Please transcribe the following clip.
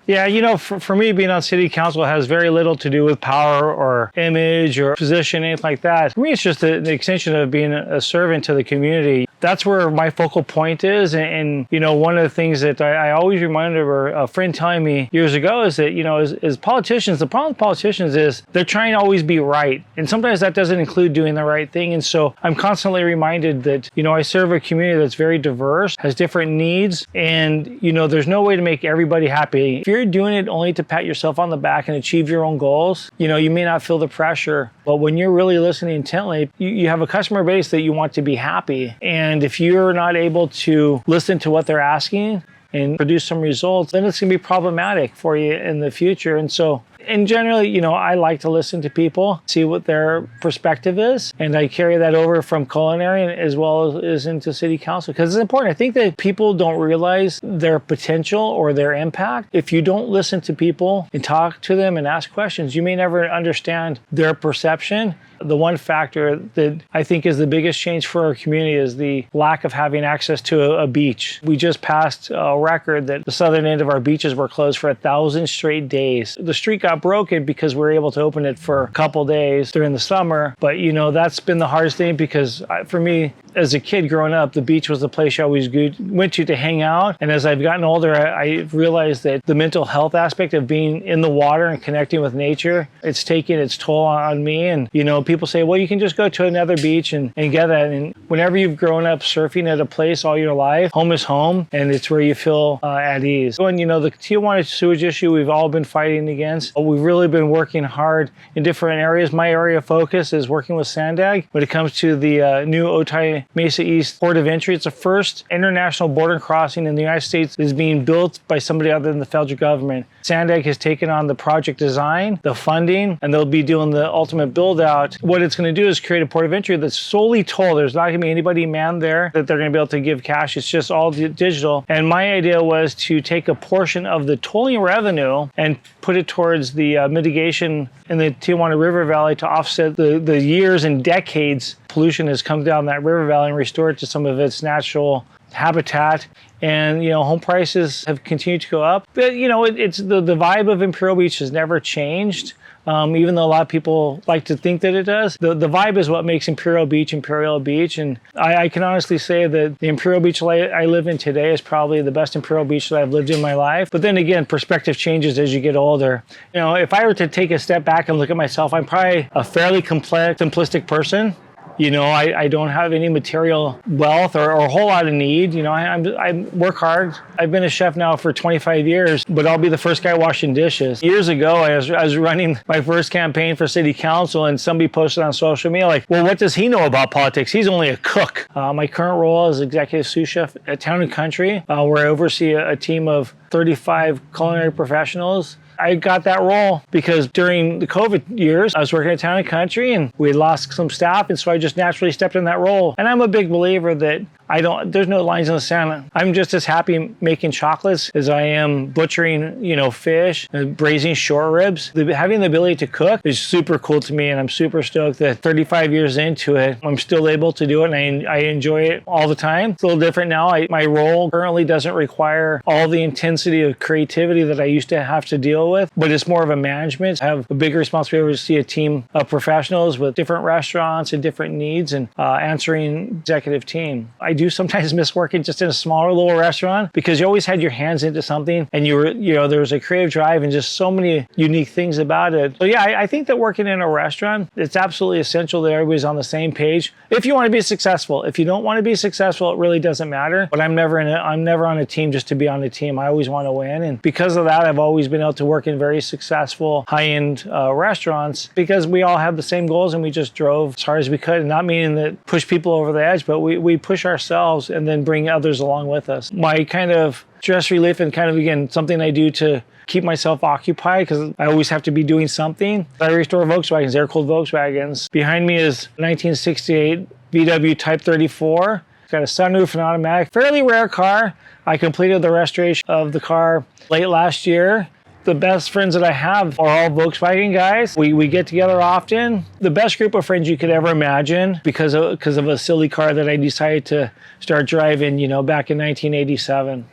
Yeah, for me, being on city council has very little to do with power or image or position, anything like that. For me, it's just the extension of being a servant to the community. That's where my focal point is. And one of the things that I always remember a friend telling me years ago is that, as politicians, the problem with politicians is they're trying to always be right. And sometimes that doesn't include doing the right thing. And so I'm constantly reminded that, I serve a community that's very diverse, has different needs, and, there's no way to make everybody happy. If you're doing it only to pat yourself on the back and achieve your own goals, you may not feel the pressure. But when you're really listening intently, you have a customer base that you want to be happy. And if you're not able to listen to what they're asking and produce some results, then it's going to be problematic for you in the future. And generally, I like to listen to people, see what their perspective is. And I carry that over from culinary as well as into city council because it's important. I think that people don't realize their potential or their impact. If you don't listen to people and talk to them and ask questions, you may never understand their perception. The one factor that I think is the biggest change for our community is the lack of having access to a beach. We just passed a record that the southern end of our beaches were closed for 1,000 straight days. The street got broken because we were able to open it for a couple days during the summer. But, that's been the hardest thing because for me, as a kid growing up, the beach was the place I always went to hang out. And as I've gotten older, I realized that the mental health aspect of being in the water and connecting with nature, it's taking its toll on me. And, people say, well, you can just go to another beach and get that. And whenever you've grown up surfing at a place all your life, home is home, and it's where you feel at ease. And, the Tijuana sewage issue we've all been fighting against. We've really been working hard in different areas. My area of focus is working with Sandag when it comes to the new Otay Mesa East port of entry. It's the first international border crossing in the United States that is being built by somebody other than the federal government. Sandag has taken on the project design, the funding, and they'll be doing the ultimate build out. What it's going to do is create a port of entry that's solely toll. There's not going to be anybody manned there that they're going to be able to give cash. It's just all digital. And my idea was to take a portion of the tolling revenue and put it towards the mitigation in the Tijuana River Valley to offset the years and decades pollution has come down that river valley and restore it to some of its natural habitat. And, home prices have continued to go up. But, it's the vibe of Imperial Beach has never changed. Even though a lot of people like to think that it does. The vibe is what makes Imperial Beach. And I can honestly say that the Imperial Beach I live in today is probably the best Imperial Beach that I've lived in my life. But then again, perspective changes as you get older. If I were to take a step back and look at myself, I'm probably a fairly complex, simplistic person. I don't have any material wealth or a whole lot of need. I work hard. I've been a chef now for 25 years, but I'll be the first guy washing dishes. Years ago, I was running my first campaign for city council, and somebody posted on social media like, well, what does he know about politics? He's only a cook. My current role is executive sous chef at Town & Country, where I oversee a team of 35 culinary professionals. I got that role because during the COVID years, I was working at Town & Country and we had lost some staff. And so I just naturally stepped in that role. And I'm a big believer that there's no lines in the sand. I'm just as happy making chocolates as I am butchering, fish, braising short ribs. Having the ability to cook is super cool to me. And I'm super stoked that 35 years into it, I'm still able to do it. And I enjoy it all the time. It's a little different now. My role currently doesn't require all the intensity of creativity that I used to have to deal with, but it's more of a management. I have a big responsibility to see a team of professionals with different restaurants and different needs and answering executive team. I do sometimes miss working just in a smaller little restaurant because you always had your hands into something and there was a creative drive and just so many unique things about it. So yeah, I think that working in a restaurant, it's absolutely essential that everybody's on the same page. If you want to be successful, if you don't want to be successful, it really doesn't matter. But I'm never on a team just to be on a team. I always want to win. And because of that, I've always been able to work in very successful high-end restaurants because we all have the same goals and we just drove as hard as we could. And not meaning that push people over the edge, but we push ourselves and then bring others along with us. My kind of stress relief and kind of, again, something I do to keep myself occupied because I always have to be doing something. I restore Volkswagens, air-cooled Volkswagens. Behind me is 1968 VW Type 34. It's got a sunroof and automatic. Fairly rare car. I completed the restoration of the car late last year. The best friends that I have are all Volkswagen guys. We get together often. The best group of friends you could ever imagine because of a silly car that I decided to start driving, back in 1987.